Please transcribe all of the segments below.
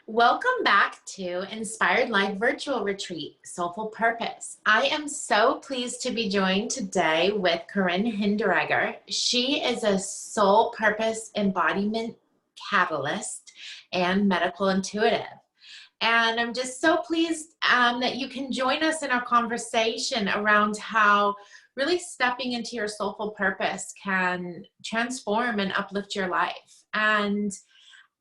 Welcome back to Inspired Life Virtual Retreat, Soulful Purpose. I am so pleased to be joined today with Corin Hinderegger. She is a soul purpose embodiment catalyst and medical intuitive. And I'm just so pleased that you can join us in our conversation around how really stepping into your soulful purpose can transform and uplift your life. And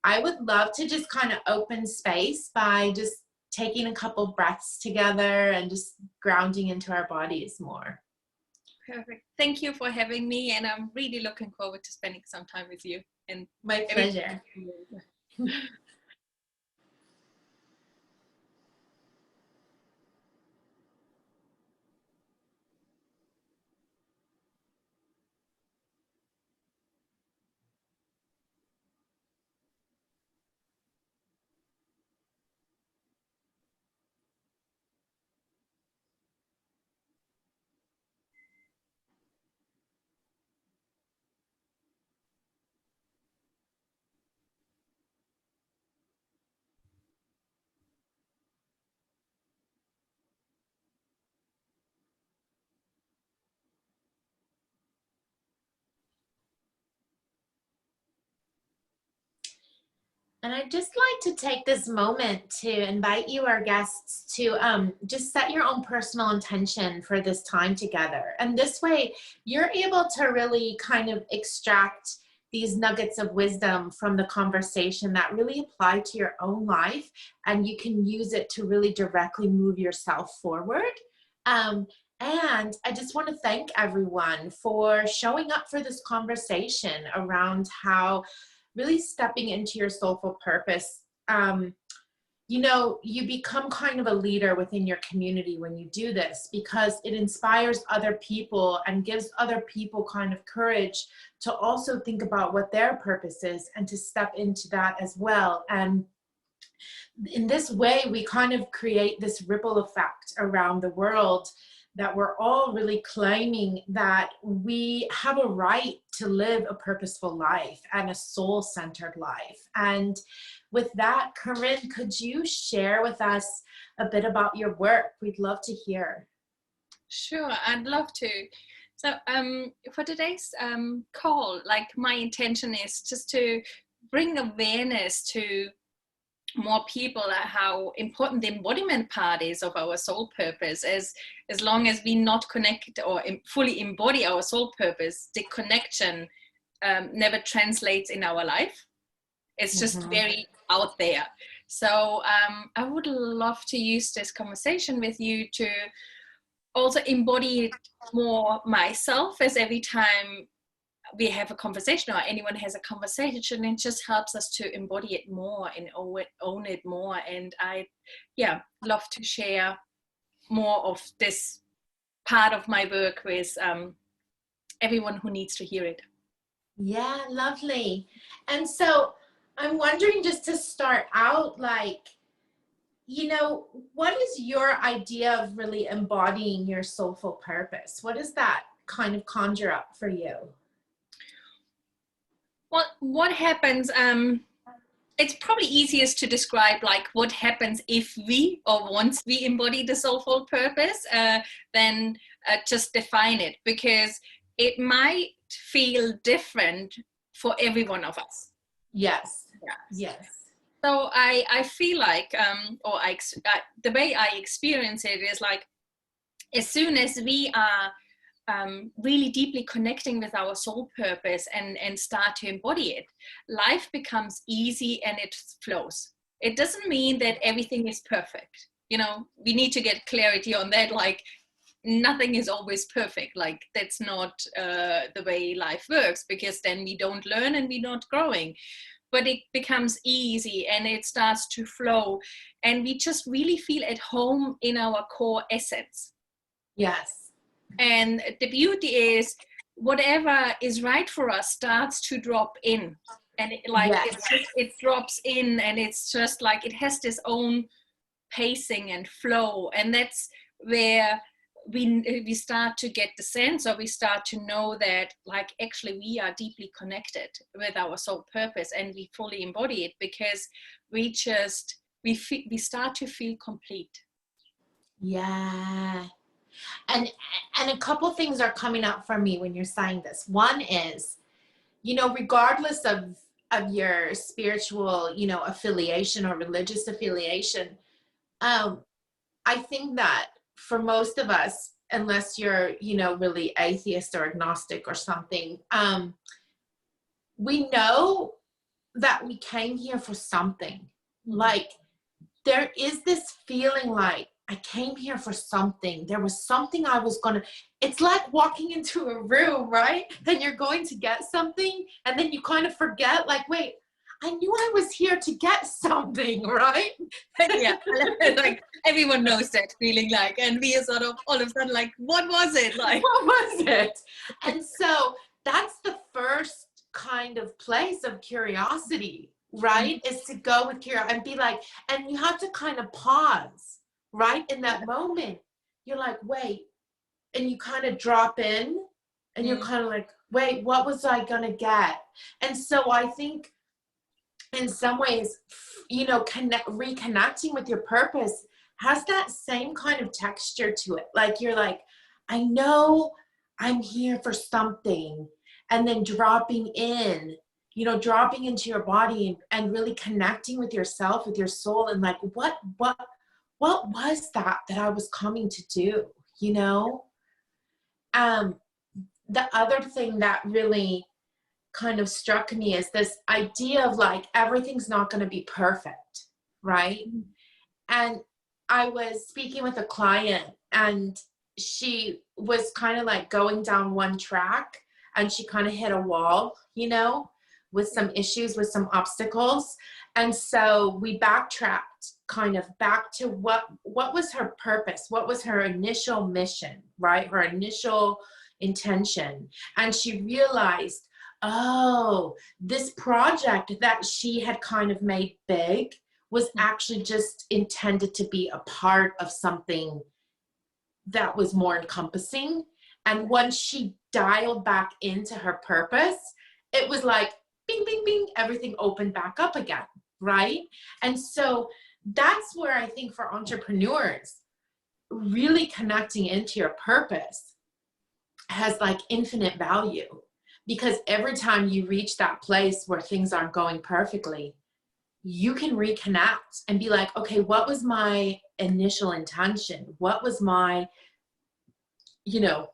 I would love to just kind of open space by just taking a couple breaths together and just grounding into our bodies more. Perfect. Thank you for having me, and I'm really looking forward to spending some time with you. And My pleasure. And I'd just like to take this moment to invite you, our guests, to just set your own personal intention for this time together. And this way, you're able to really kind of extract these nuggets of wisdom from the conversation that really apply to your own life, and you can use it to really directly move yourself forward. And I just want to thank everyone for showing up for this conversation around how really stepping into your soulful purpose. You become kind of a leader within your community when you do this, because it inspires other people and gives other people kind of courage to also think about what their purpose is and to step into that as well. And in this way, we kind of create this ripple effect around the world, that we're all really claiming that we have a right to live a purposeful life and a soul-centered life. And with that, Corin, could you share with us a bit about your work? We'd love to hear. Sure, I'd love to. So for today's call, like my intention is just to bring awareness to more people at how important the embodiment part is of our soul purpose. As long as we not connect or fully embody our soul purpose, the connection never translates in our life. It's just very out there. So I would love to use this conversation with you to also embody it more myself, as every time we have a conversation or anyone has a conversation, it just helps us to embody it more and own it more. And I love to share more of this part of my work with everyone who needs to hear it. Yeah, lovely. And so I'm wondering, just to start out, like, what is your idea of really embodying your soulful purpose? What does that kind of conjure up for you? Well, what happens, it's probably easiest to describe like what happens if we, or once we embody the soulful purpose, than just define it, because it might feel different for every one of us. Yes. Yes. So I feel like, the way I experience it is like, as soon as we are really deeply connecting with our soul purpose and start to embody it, life becomes easy and it flows. It doesn't mean that everything is perfect. We need to get clarity on that. Like, nothing is always perfect. Like, that's not the way life works, because then we don't learn and we're not growing. But it becomes easy and it starts to flow, and we just really feel at home in our core essence. Yes. And the beauty is, whatever is right for us starts to drop in, and it drops in, and it's just like it has this own pacing and flow. And that's where we start to get the sense, or we start to know that, like, actually we are deeply connected with our soul purpose and we fully embody it, because we start to feel complete. Yeah. And a couple things are coming up for me when you're saying this. One is, regardless of your spiritual, affiliation or religious affiliation, I think that for most of us, unless you're, really atheist or agnostic or something, we know that we came here for something. Like, there is this feeling like I came here for something. There was something I was it's like walking into a room, right? And you're going to get something, and then you kind of forget, like, wait, I knew I was here to get something, right? Yeah, like everyone knows that feeling, like, and we are sort of all of a sudden like, what was it? Like, what was it? And so that's the first kind of place of curiosity, right? Is to go with curiosity and be like, and you have to kind of pause, right? In that moment, you're like, wait, and you kind of drop in, and you're kind of like, wait, what was I gonna get? And so I think in some ways, reconnecting with your purpose has that same kind of texture to it. Like, you're like, I know I'm here for something, and then dropping into your body and really connecting with yourself, with your soul, and like, what was that I was coming to do, the other thing that really kind of struck me is this idea of like, everything's not going to be perfect, right? And I was speaking with a client, and she was kind of like going down one track, and she kind of hit a wall, with some issues, with some obstacles. And so we backtracked kind of back to what was her purpose? What was her initial mission, right? Her initial intention. And she realized, oh, this project that she had kind of made big was actually just intended to be a part of something that was more encompassing. And once she dialed back into her purpose, it was like, bing, bing, bing, everything opened back up again, right? And so that's where I think for entrepreneurs, really connecting into your purpose has like infinite value, because every time you reach that place where things aren't going perfectly, you can reconnect and be like, okay, what was my initial intention? What was my,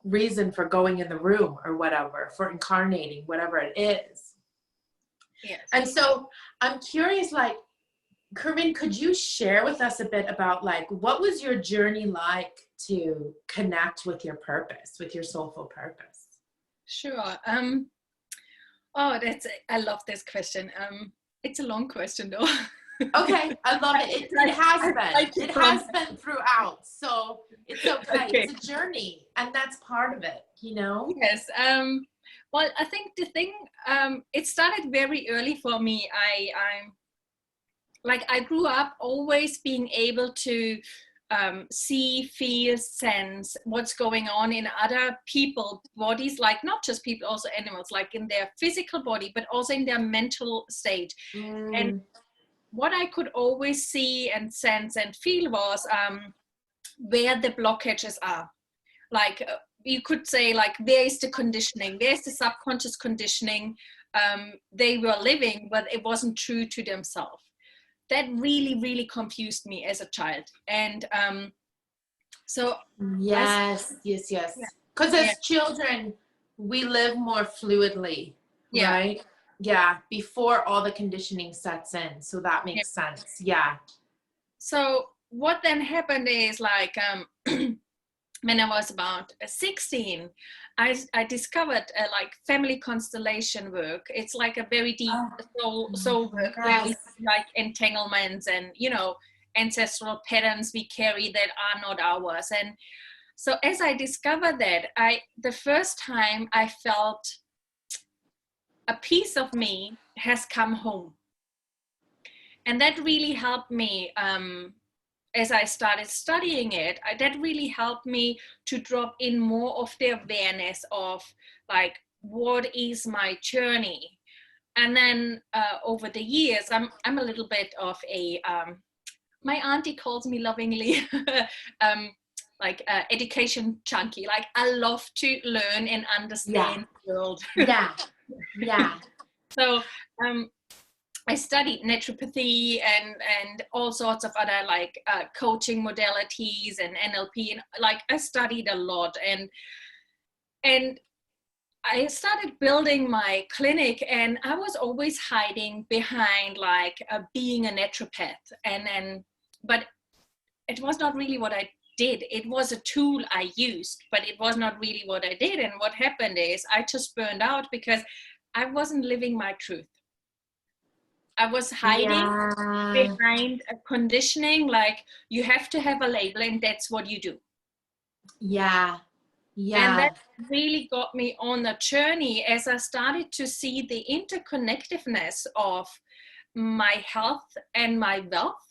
reason for going in the room, or whatever, for incarnating, whatever it is. Yes. And so I'm curious, like, Corin, could you share with us a bit about like, what was your journey like to connect with your purpose, with your soulful purpose? Sure. I love this question. It's a long question though. Okay, I love it. It has been. It has been throughout. So it's okay. It's a journey, and that's part of it, Yes. Well, I think the thing, it started very early for me. I grew up always being able to see, feel, sense what's going on in other people's bodies, like not just people, also animals, like in their physical body, but also in their mental state. And what I could always see and sense and feel was where the blockages are. Like you could say, like, where is the conditioning? Where's the subconscious conditioning they were living, but it wasn't true to themselves. That really, really confused me as a child. And so yes. Because as children, we live more fluidly, right? Yeah, before all the conditioning sets in. So that makes sense. Yeah. So what then happened is, like, when I was about 16, I discovered like family constellation work. It's like a very deep soul work, where we like entanglements and, ancestral patterns we carry that are not ours. And so as I discovered that, the first time I felt a piece of me has come home. And that really helped me as I started studying it. That really helped me to drop in more of the awareness of, like, what is my journey? And then over the years, I'm a little bit of a, my auntie calls me lovingly, like education junkie. Like I love to learn and Yeah. understand the world. Yeah. Yeah. So I studied naturopathy and all sorts of other like coaching modalities and NLP, and like I studied a lot, and I started building my clinic, and I was always hiding behind like being a naturopath, but it was not really what I did. It was a tool I used, but it was not really what I did. And what happened is I just burned out because I wasn't living my truth. I was hiding Yeah. behind a conditioning, like you have to have a label and that's what you do. Yeah. And Yeah. that really got me on a journey as I started to see the interconnectedness of my health and my wealth.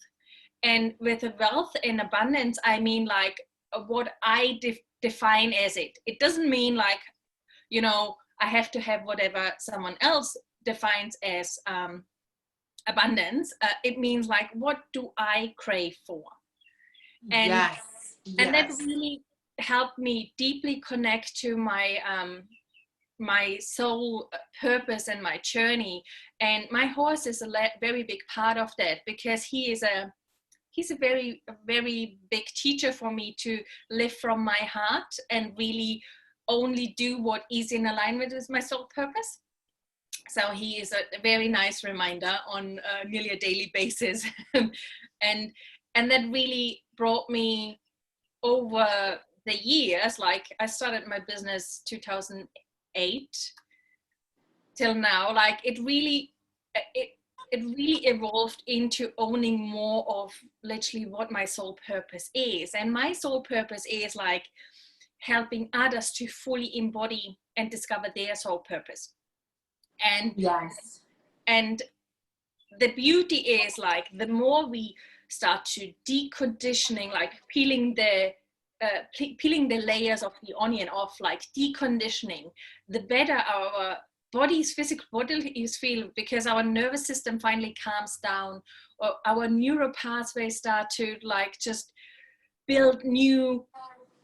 And with the wealth and abundance, I mean like what I define as it. It doesn't mean like, you know, I have to have whatever someone else defines as abundance. It means like, what do I crave for? And Yes. and that Yes. really helped me deeply connect to my my soul purpose and my journey. And my horse is a very big part of that, because he's a very big teacher for me to live from my heart and really only do what is in alignment with my soul purpose. So he is a very nice reminder on nearly a daily basis. and and that really brought me over the years. Like I started my business 2008 till now, like it really evolved into owning more of literally what my soul purpose is. And my soul purpose is like helping others to fully embody and discover their soul purpose. And Yes. and the beauty is like the more we start to deconditioning, like peeling the layers of the onion off, like deconditioning, the better our physical bodies feel, because our nervous system finally calms down, or our neural pathways start to like just build new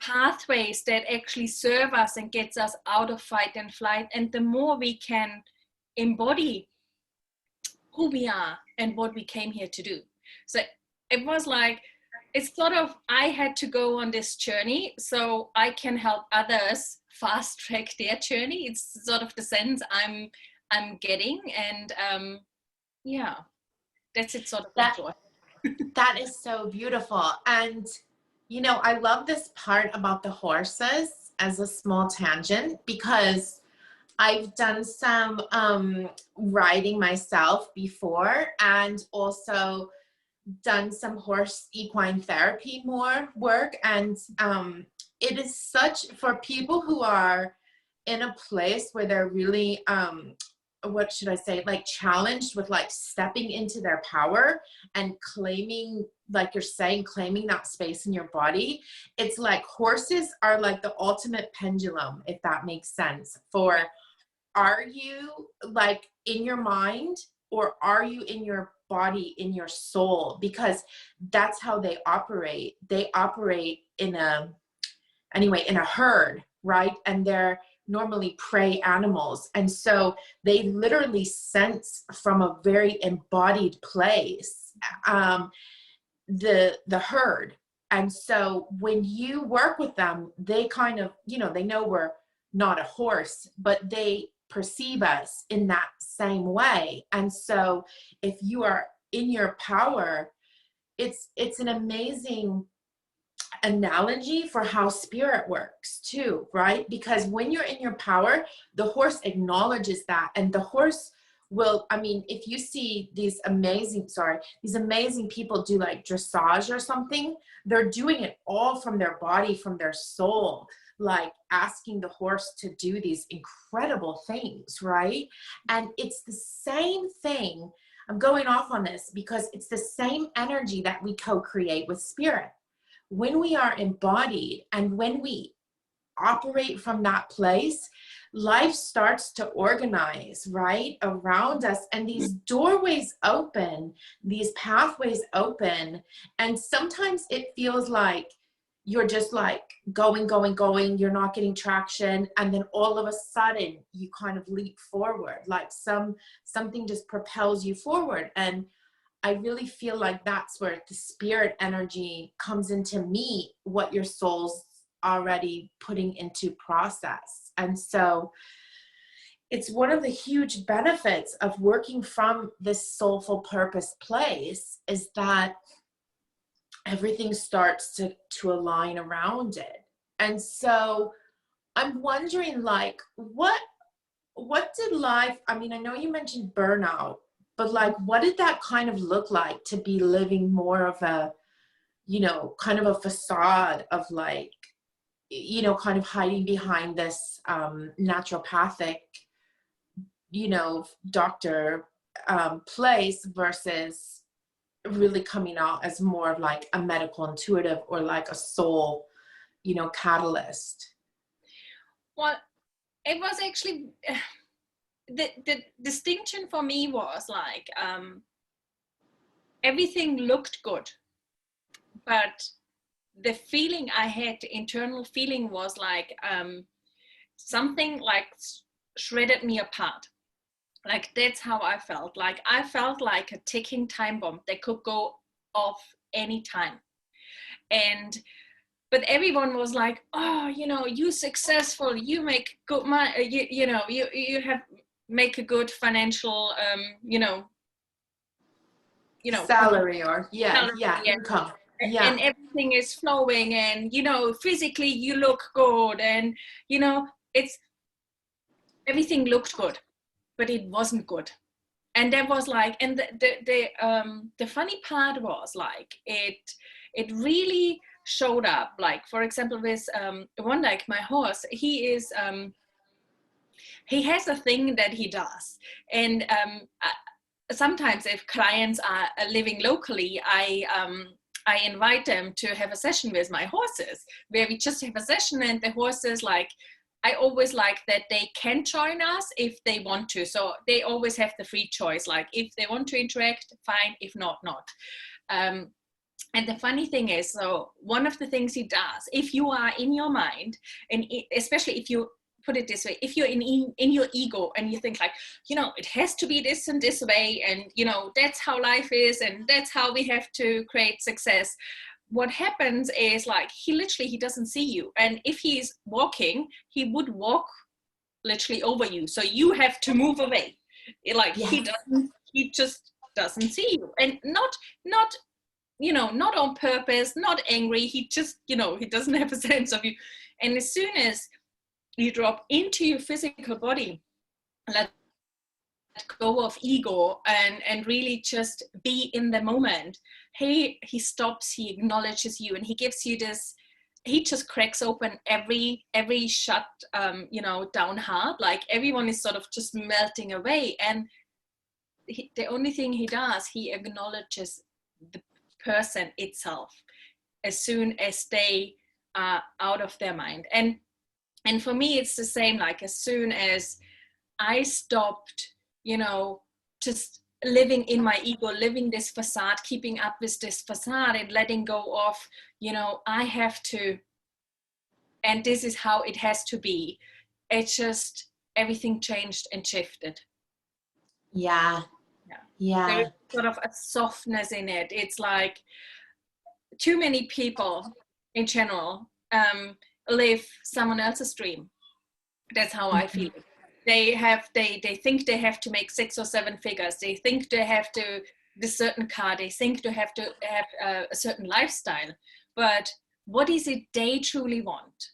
pathways that actually serve us and gets us out of fight and flight. And the more we can embody who we are and what we came here to do. So it was like, it's sort of, I had to go on this journey so I can help others fast track their journey. It's sort of the sense I'm getting. And yeah, that's it, sort of That enjoy. that is so beautiful. And you know, I love this part about the horses as a small tangent, because I've done some riding myself before, and also done some horse equine therapy more work. And it is such, for people who are in a place where they're really what should I say, like challenged with like stepping into their power and claiming, like you're saying, claiming that space in your body. It's like horses are like the ultimate pendulum, if that makes sense. For, are you like in your mind, or are you in your body, in your soul? Because that's how they operate. They operate in a herd, right? And they're normally prey animals. And so they literally sense from a very embodied place, the herd. And so when you work with them, they kind of, you know, they know we're not a horse, but they perceive us in that same way. And so if you are in your power, it's an amazing analogy for how spirit works too, right? Because when you're in your power, the horse acknowledges that, and the horse will, I mean, if you see these amazing people do like dressage or something, they're doing it all from their body, from their soul, like asking the horse to do these incredible things, right? And it's the same thing. I'm going off on this because it's the same energy that we co-create with spirit. When we are embodied and when we operate from that place, life starts to organize, right, around us, and these doorways open, these pathways open, and sometimes it feels like you're just like going, you're not getting traction, and then all of a sudden you kind of leap forward, like something just propels you forward. And I really feel like that's where the spirit energy comes in to meet what your soul's already putting into process. And so it's one of the huge benefits of working from this soulful purpose place, is that everything starts to align around it. And so I'm wondering, like, what did life, I mean, I know you mentioned burnout, but like, what did that kind of look like to be living more of a, you know, kind of a facade of like, you know, kind of hiding behind this naturopathic, you know, doctor place, versus really coming out as more of like a medical intuitive, or like a soul, you know, catalyst? Well, it was actually the distinction for me was like everything looked good, but the feeling I had, the internal feeling, was like something like shredded me apart. Like, that's how I felt. Like, I felt like a ticking time bomb that could go off any time. And but everyone was like, oh, you know, you successful, you make good money, you know, you have make a good financial Salary, or salary, income. Yeah. and everything is flowing, and you know, physically you look good, and you know, it's everything looked good, but it wasn't good. And that was like, and the funny part was like, it really showed up. Like, for example, with one, like my horse, he has a thing that he does. And sometimes if clients are living locally, I invite them to have a session with my horses, where we just have a session, and the horses, like, I always like that they can join us if they want to. So they always have the free choice. Like, if they want to interact, fine. If not, not. And the funny thing is, so one of the things he does, if you are in your mind, and especially if you put it this way, if you're in your ego and you think like, you know, it has to be this and this way, and you know, that's how life is, and that's how we have to create success. What happens is, like, he doesn't see you, and if he's walking, he would walk literally over you, so you have to move away. Like, yes. He just doesn't see you, and not you know, not on purpose, not angry. He just, you know, he doesn't have a sense of you. And as soon as you drop into your physical body, let go of ego, and really just be in the moment, he stops, he acknowledges you, and he gives you this, he just cracks open every shut you know, down heart. Like, everyone is sort of just melting away, and the only thing he does, he acknowledges the person itself as soon as they are out of their mind. And for me, it's the same. Like, as soon as I stopped, you know, just living in my ego, living this facade, keeping up with this facade, and letting go of, you know, I have to, and this is how it has to be. It just, everything changed and shifted. Yeah. There's sort of a softness in it. It's like, too many people in general live someone else's dream. That's how I feel. They think they have to make 6 or 7 figures. They think they have to this certain car. They think they have to have a certain lifestyle. But what is it they truly want?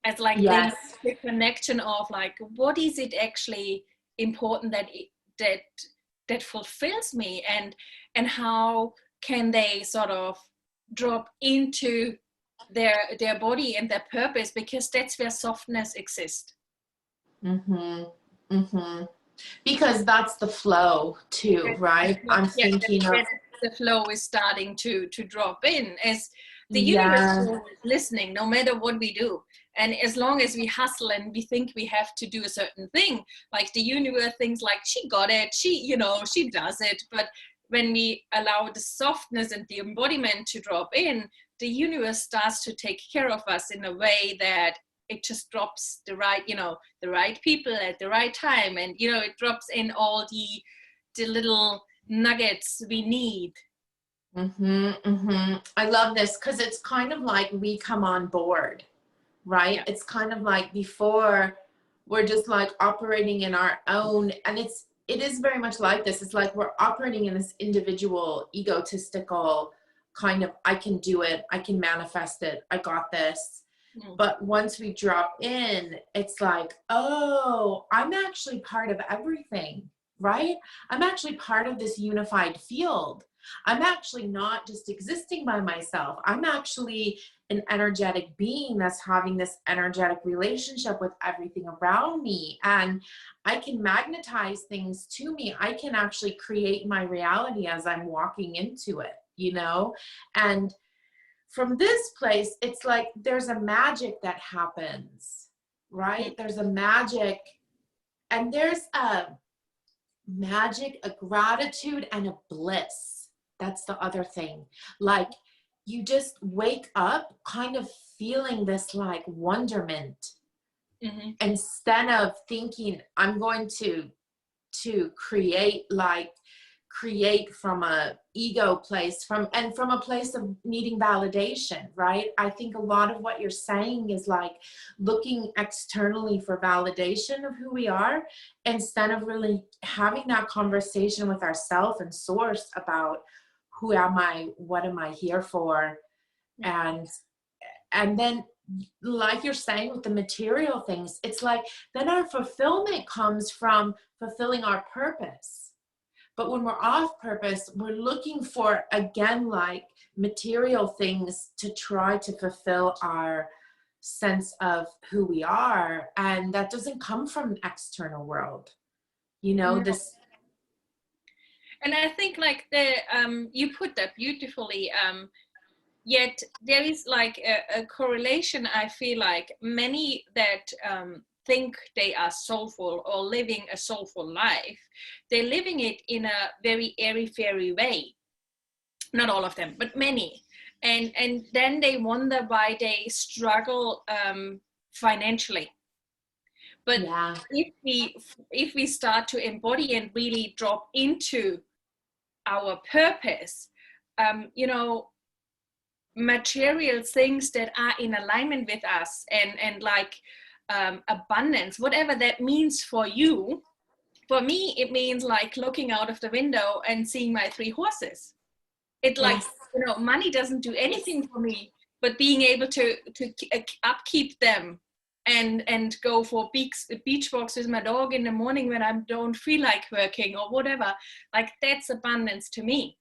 It's like, yes, the connection of like, what is it actually important that fulfills me, and how can they sort of drop into their body and their purpose, because that's where softness exists. Because that's the flow too, right? I'm thinking of the flow is starting to drop in, as The universe Yeah. is listening no matter what we do. And as long as we hustle and we think we have to do a certain thing, like the universe thinks like, she got it, she does it. But when we allow the softness and the embodiment to drop in, the universe starts to take care of us in a way that it just drops the right people at the right time. And, it drops in all the little nuggets we need. I love this because it's kind of like we come on board, right? Yeah. It's kind of like before we're just like operating in our own, and it is very much like this. It's like we're operating in this individual, egotistical kind of, I can do it, I can manifest it, I got this. But once we drop in, it's like, oh, I'm actually part of everything, right? I'm actually part of this unified field. I'm actually not just existing by myself. I'm actually an energetic being that's having this energetic relationship with everything around me. And I can magnetize things to me. I can actually create my reality as I'm walking into it, And from this place, it's like there's a magic that happens, right? There's a magic, and there's a magic, a gratitude, and a bliss. That's the other thing. Like you just wake up kind of feeling this like wonderment instead of thinking I'm going to create from a ego place, from a place of needing validation, right? I think a lot of what you're saying is like looking externally for validation of who we are instead of really having that conversation with ourselves and source about who am I, what am I here for, and then like you're saying with the material things, it's like then our fulfillment comes from fulfilling our purpose. But when we're off purpose, we're looking for, again, like material things to try to fulfill our sense of who we are. And that doesn't come from the external world, this. And I think like you put that beautifully, yet there is like a correlation. I feel like many that think they are soulful or living a soulful life, they're living it in a very airy-fairy way. Not all of them, but many. And then they wonder why they struggle financially. But Yeah. if we start to embody and really drop into our purpose, material things that are in alignment with us and like abundance, whatever that means for you. For me, it means like looking out of the window and seeing my 3 horses. It like, Yes. money doesn't do anything for me, but being able to upkeep them and go for beach walks with my dog in the morning when I don't feel like working or whatever, like that's abundance to me.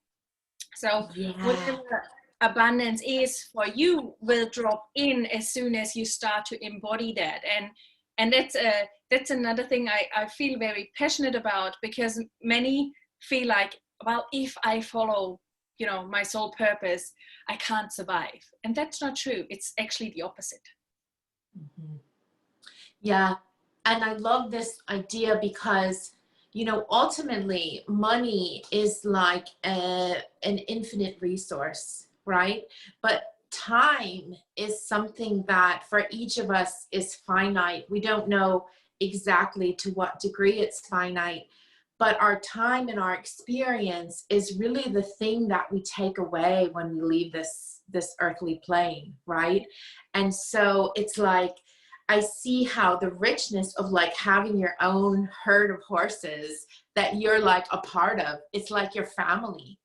So whatever abundance is for you will drop in as soon as you start to embody that. And that's another thing I feel very passionate about, because many feel like, well, if I follow my soul purpose, I can't survive. And that's not true. It's actually the opposite. Yeah. And I love this idea because ultimately money is like an infinite resource, right? But time is something that for each of us is finite. We don't know exactly to what degree it's finite, but our time and our experience is really the thing that we take away when we leave this earthly plane, right? And so it's like I see how the richness of like having your own herd of horses that you're like a part of, it's like your family,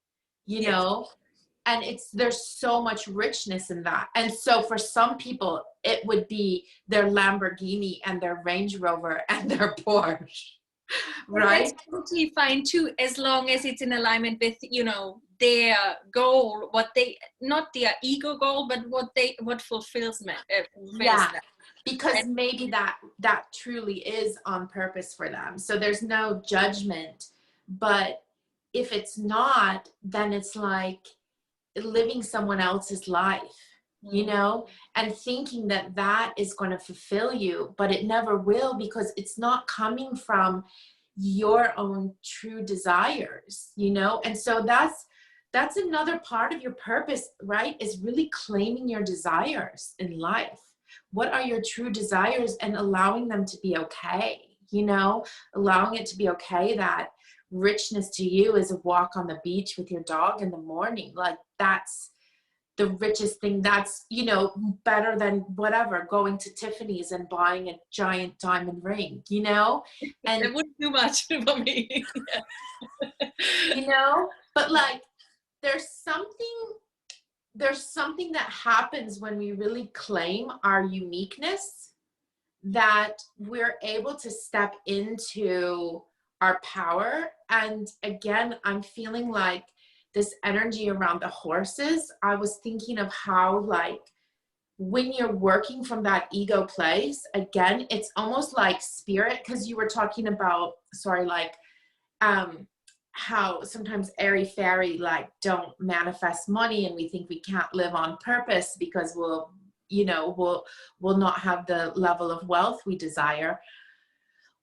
and there's so much richness in that. And so for some people, it would be their Lamborghini and their Range Rover and their Porsche, right? That's totally fine too, as long as it's in alignment with, their goal, not their ego goal, but what fulfills them. Yeah. Because maybe that truly is on purpose for them. So there's no judgment. But if it's not, then it's like living someone else's life. you Mm. know, and thinking that that is going to fulfill you, but it never will, because it's not coming from your own true desires, you know. And so that's another part of your purpose, right? Is really claiming your desires in life. What are your true desires, and allowing them to be okay, you know, allowing it to be okay that richness to you is a walk on the beach with your dog in the morning. Like, that's the richest thing. That's, you know, better than whatever, going to Tiffany's and buying a giant diamond ring, you know. And That wouldn't do much for me. you know, but like, there's something that happens when we really claim our uniqueness, that we're able to step into our power. And again, I'm feeling like this energy around the horses. I was thinking of how, like, when you're working from that ego place, again, it's almost like spirit, because you were talking about, sorry, like, how sometimes airy fairy, like, don't manifest money, and we think we can't live on purpose because we'll, you know, we'll not have the level of wealth we desire.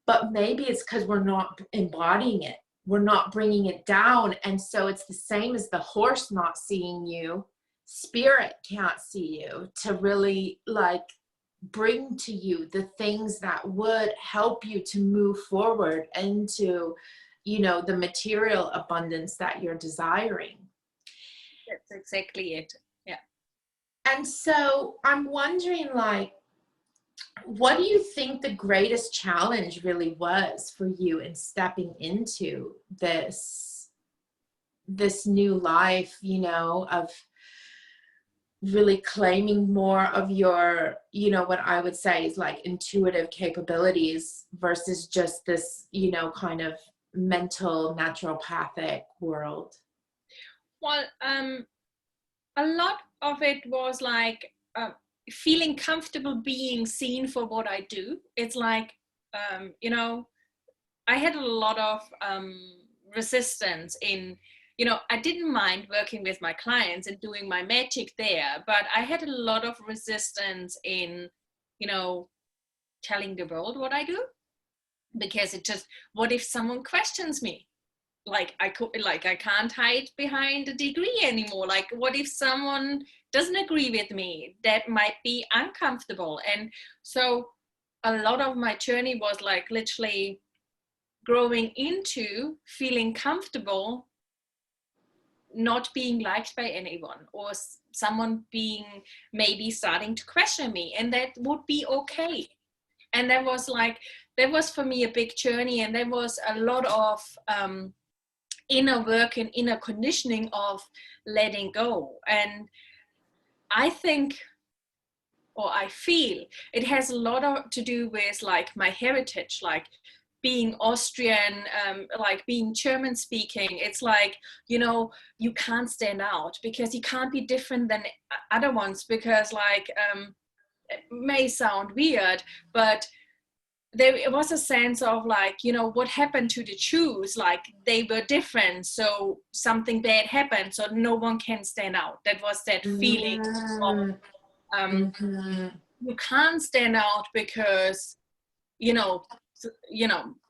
But maybe it's because we're not embodying it, we're not bringing it down. And so it's the same as the horse not seeing you. Spirit can't see you to really, like, bring to you the things that would help you to move forward into, you know, the material abundance that you're desiring. That's exactly it. Yeah. And so I'm wondering, like, what do you think the greatest challenge really was for you in stepping into this new life, you know, of really claiming more of your, you know, what I would say is like intuitive capabilities versus just this, you know, kind of mental naturopathic world? Well, a lot of it was like feeling comfortable being seen for what I do. It's like, you know, I had a lot of resistance in, you know, I didn't mind working with my clients and doing my magic there, but I had a lot of resistance in, you know, telling the world what I do, because it just, what if someone questions me? Like I can't hide behind a degree anymore. Like, what if someone doesn't agree with me? That might be uncomfortable. And so a lot of my journey was like literally growing into feeling comfortable not being liked by anyone, or someone being maybe starting to question me, and that would be okay. And that was for me a big journey, and there was a lot of inner work and inner conditioning of letting go. And I think, or I feel, it has a lot to do with like my heritage, like being Austrian, like being German speaking. It's like, you know, you can't stand out because you can't be different than other ones, because like, it may sound weird, but there was a sense of like, you know, what happened to the Jews? Like, they were different, so something bad happened, so no one can stand out. That was that feeling of you can't stand out because, you know,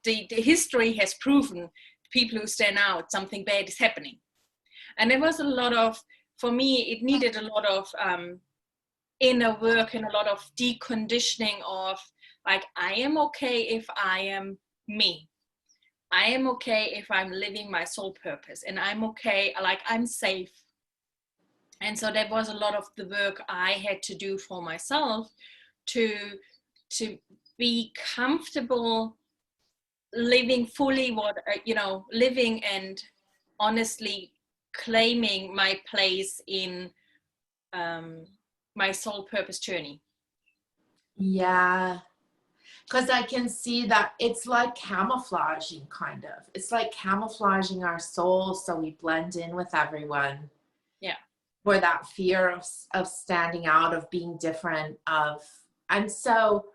the history has proven people who stand out, something bad is happening. And there was a lot of, for me, it needed a lot of inner work and a lot of deconditioning of like, I am okay if I am me. I am okay if I'm living my soul purpose, and I'm okay, like I'm safe. And so that was a lot of the work I had to do for myself to be comfortable living fully what, you know, living and honestly claiming my place in my soul purpose journey. Yeah. Because I can see that it's like camouflaging, kind of. It's like camouflaging our soul so we blend in with everyone. Yeah. For that fear of standing out, of being different, and so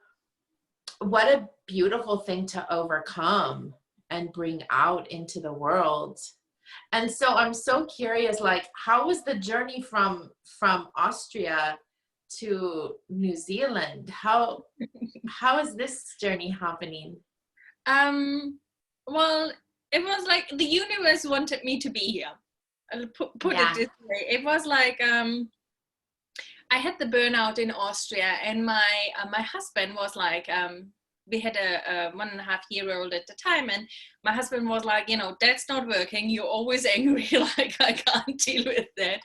what a beautiful thing to overcome and bring out into the world. And so I'm so curious, like, how was the journey from Austria to New Zealand. How is this journey happening? Well, it was like the universe wanted me to be here. I'll put it Yeah. this way. It was like I had the burnout in Austria, and my husband was like, we had a 1.5-year-old at the time, and my husband was like, that's not working. You're always angry. Like, I can't deal with that.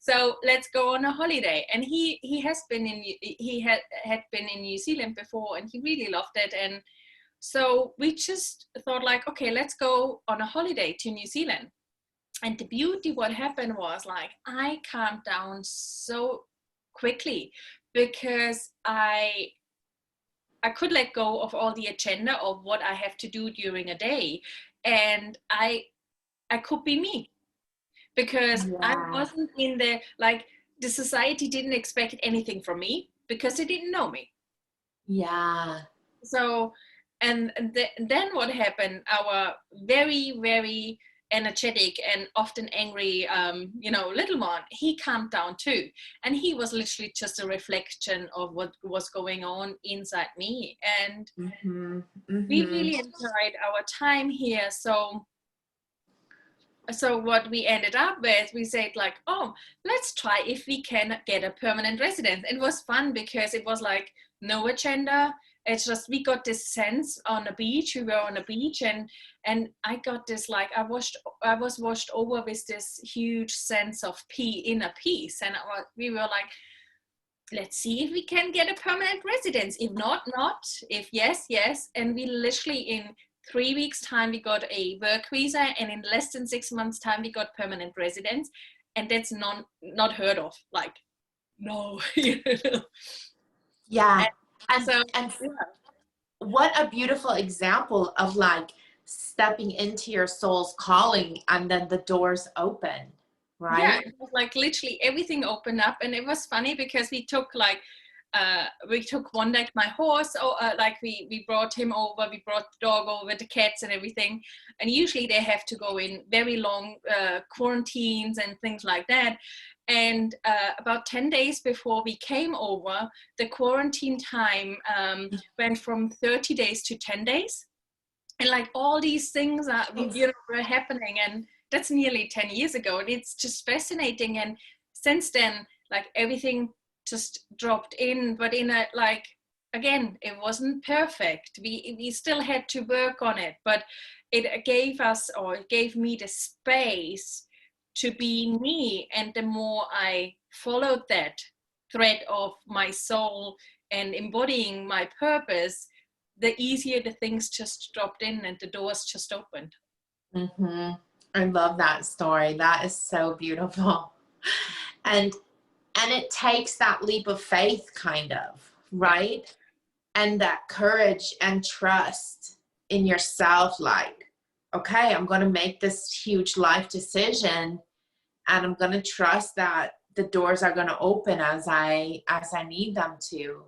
So let's go on a holiday. And he had been in New Zealand before, and he really loved it. And so we just thought like, okay, let's go on a holiday to New Zealand. And the beauty, what happened was like, I calmed down so quickly because I could let go of all the agenda of what I have to do during a day, and I could be me, because I wasn't in the, like, the society didn't expect anything from me because they didn't know me. Yeah. So, and then what happened? Our very, very energetic and often angry, little one, he calmed down too. And he was literally just a reflection of what was going on inside me. And we really enjoyed our time here. So what we ended up with, we said like, oh, let's try if we can get a permanent residence. It was fun because it was like no agenda. It's just, we got this sense on the beach. We were on a beach, and I got this, like, I was washed over with this huge sense of inner peace. And we were like, let's see if we can get a permanent residence. If not. If yes. And we literally, in 3 weeks time, we got a work visa, and in less than 6 months time, we got permanent residence. And that's not heard of. Like, no. Yeah. And yeah. What a beautiful example of like stepping into your soul's calling, and then the doors open, right? Yeah, it was like literally everything opened up. And it was funny because we took one day my horse, we brought him over, we brought the dog over, the cats and everything. And usually they have to go in very long quarantines and things like that. And about 10 days before we came over, the quarantine time went from 30 days to 10 days. And like all these things were happening. And that's nearly 10 years ago. And it's just fascinating. And since then, like, everything just dropped in, but in a, like, again, it wasn't perfect. We still had to work on it, but it gave me the space to be me. And the more I followed that thread of my soul and embodying my purpose, the easier the things just dropped in and the doors just opened. I love that story. That is so beautiful. And it takes that leap of faith, kind of, right? And that courage and trust in yourself, like, okay, I'm going to make this huge life decision, and I'm going to trust that the doors are going to open as I need them to.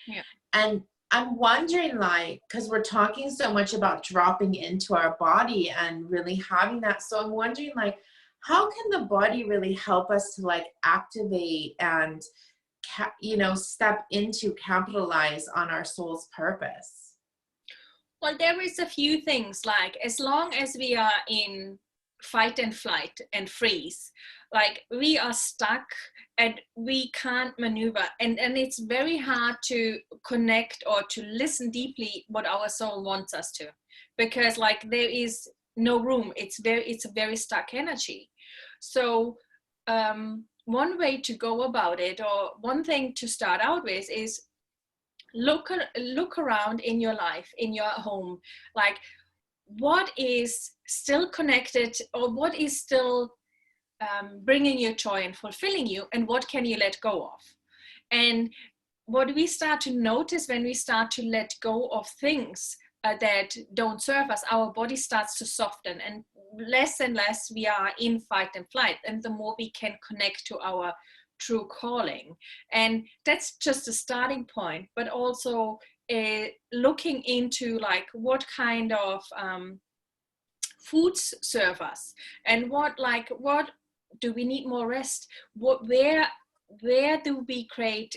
Yeah. And I'm wondering, like, because we're talking so much about dropping into our body and really having that. So I'm wondering, like, how can the body really help us to, like, activate and, step into, capitalize on our soul's purpose? Well, there is a few things, like, as long as we are in fight and flight and freeze, like, we are stuck and we can't maneuver, and it's very hard to connect or to listen deeply what our soul wants us to, because, like, there is no room. It's a very stuck energy. So one way to go about it, or one thing to start out with, is look around in your life, in your home, like, what is still connected, or what is still bringing you joy and fulfilling you, and what can you let go of. And what we start to notice when we start to let go of things that don't serve us, our body starts to soften, and less we are in fight and flight, and the more we can connect to our true calling. And that's just a starting point, but also looking into, like, what kind of foods serve us, and what do we need more rest, where where do we create,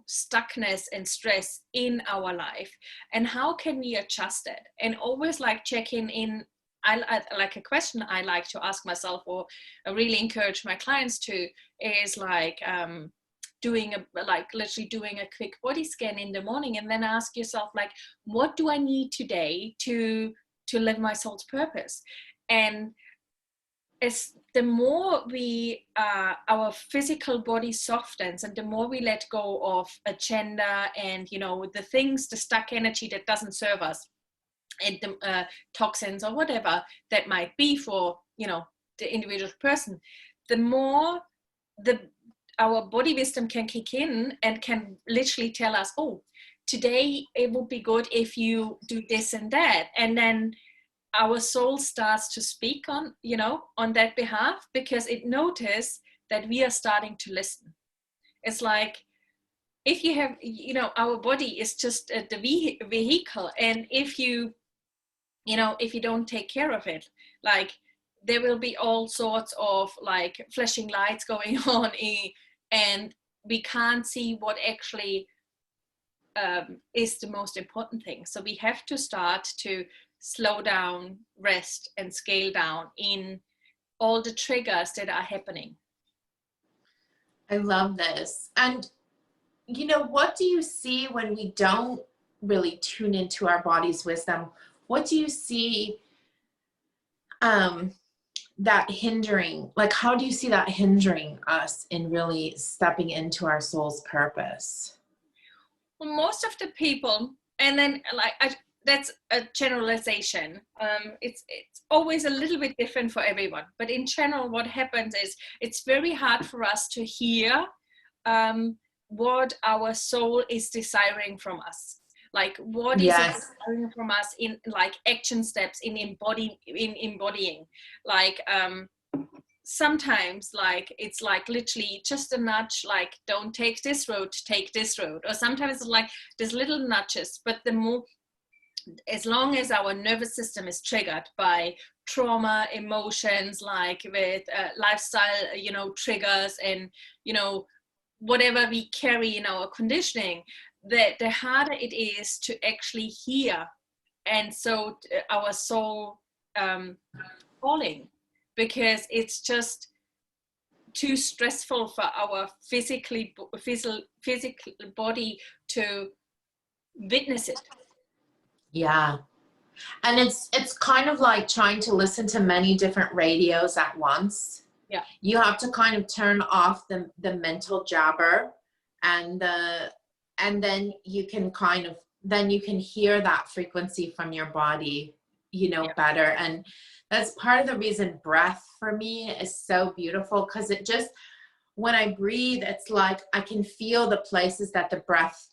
stuckness and stress in our life, and how can we adjust it? And always like checking in. I like a question I like to ask myself, or I really encourage my clients to, is like literally doing a quick body scan in the morning, and then ask yourself, like, what do I need today to live my soul's purpose? And as the more we our physical body softens, and the more we let go of agenda and the things, the stuck energy that doesn't serve us, and the toxins or whatever that might be for the individual person, the more our body wisdom can kick in and can literally tell us, oh, today it would be good if you do this and that. And then our soul starts to speak on that behalf, because it notices that we are starting to listen. It's like, if you have, our body is just the vehicle, and if you don't take care of it, like, there will be all sorts of like flashing lights going on, and we can't see what actually is the most important thing. So we have to start to slow down, rest, and scale down in all the triggers that are happening. I love this. And what do you see when we don't really tune into our body's wisdom? What do you see that hindering, like, how do you see that hindering us in really stepping into our soul's purpose? Well, most of the people, and then that's a generalization. It's always a little bit different for everyone. But in general, what happens is it's very hard for us to hear what our soul is desiring from us. Like, what is it desiring from us in like action steps, in embodying. Like sometimes like it's like literally just a nudge, like, don't take this road, take this road. Or sometimes it's like there's little nudges, but the more, as long as our nervous system is triggered by trauma, emotions, like with lifestyle, triggers, and, whatever we carry in our conditioning, the harder it is to actually hear. And so our soul calling, because it's just too stressful for our physical body to witness it. Yeah. And it's kind of like trying to listen to many different radios at once. Yeah. You have to kind of turn off the mental jabber, and then you can you can hear that frequency from your body, better. And that's part of the reason breath for me is so beautiful, because it just, when I breathe, it's like I can feel the places that the breath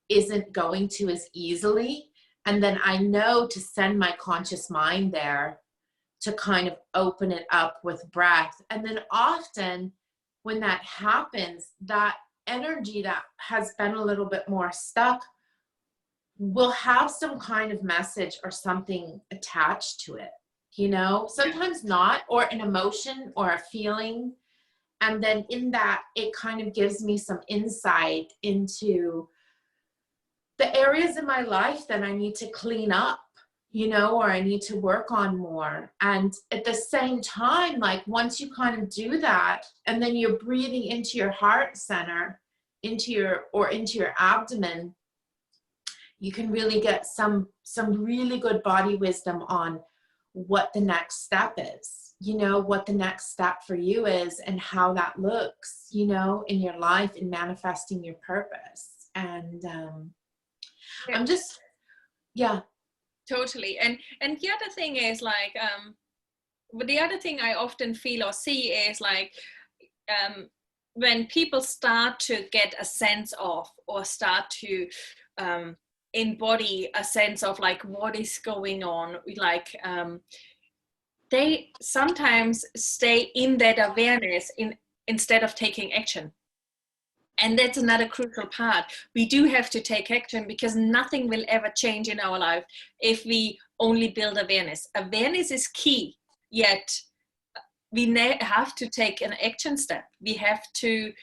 isn't going to as easily. And then I know to send my conscious mind there to kind of open it up with breath. And then often when that happens, that energy that has been a little bit more stuck will have some kind of message or something attached to it, sometimes not, or an emotion or a feeling. And then in that, it kind of gives me some insight into the areas in my life that I need to clean up, or I need to work on more. And at the same time, like, once you kind of do that, and then you're breathing into your heart center, into your abdomen, you can really get some really good body wisdom on what the next step is, what the next step for you is, and how that looks, in your life, in manifesting your purpose. And I'm just, yeah. Totally. And the other thing is like, but the other thing I often feel or see is like, when people start to get a sense of, or start to embody a sense of like what is going on, like they sometimes stay in that awareness instead of taking action. And that's another crucial part. We do have to take action, because nothing will ever change in our life if we only build awareness. Awareness is key, yet we have to take an action step. We have to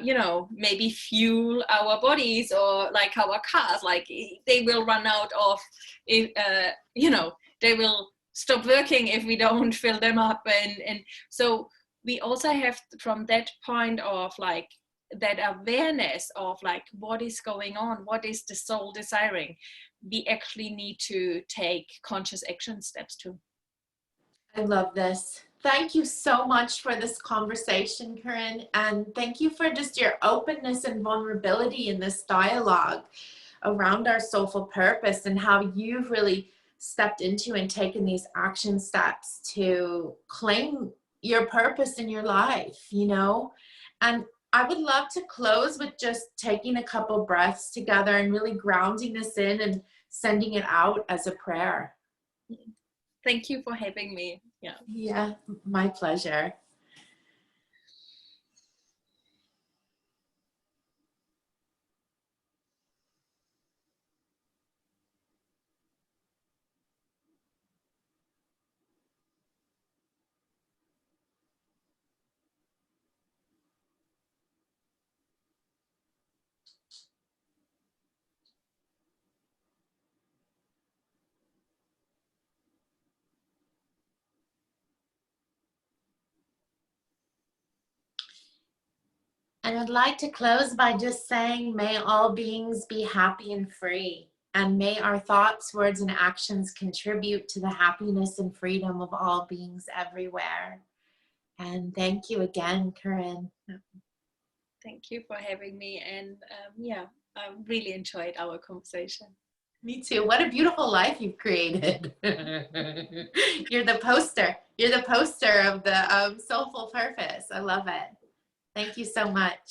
you know, maybe fuel our bodies, or like our cars, like they will run out of, you know, they will stop working if we don't fill them up. And so we also have, from that point of like that awareness of like what is going on, what is the soul desiring, we actually need to take conscious action steps too. I love this. Thank you so much for this conversation, Corin, and thank you for just your openness and vulnerability in this dialogue around our soulful purpose, and how you've really stepped into and taken these action steps to claim your purpose in your life, you know? And I would love to close with just taking a couple breaths together and really grounding this in and sending it out as a prayer. Thank you for having me. Yeah, my pleasure. And I'd like to close by just saying, may all beings be happy and free. And may our thoughts, words, and actions contribute to the happiness and freedom of all beings everywhere. And thank you again, Corin. Thank you for having me. And yeah, I really enjoyed our conversation. Me too. What a beautiful life you've created. You're the poster. You're the poster of the soulful purpose. I love it. Thank you so much.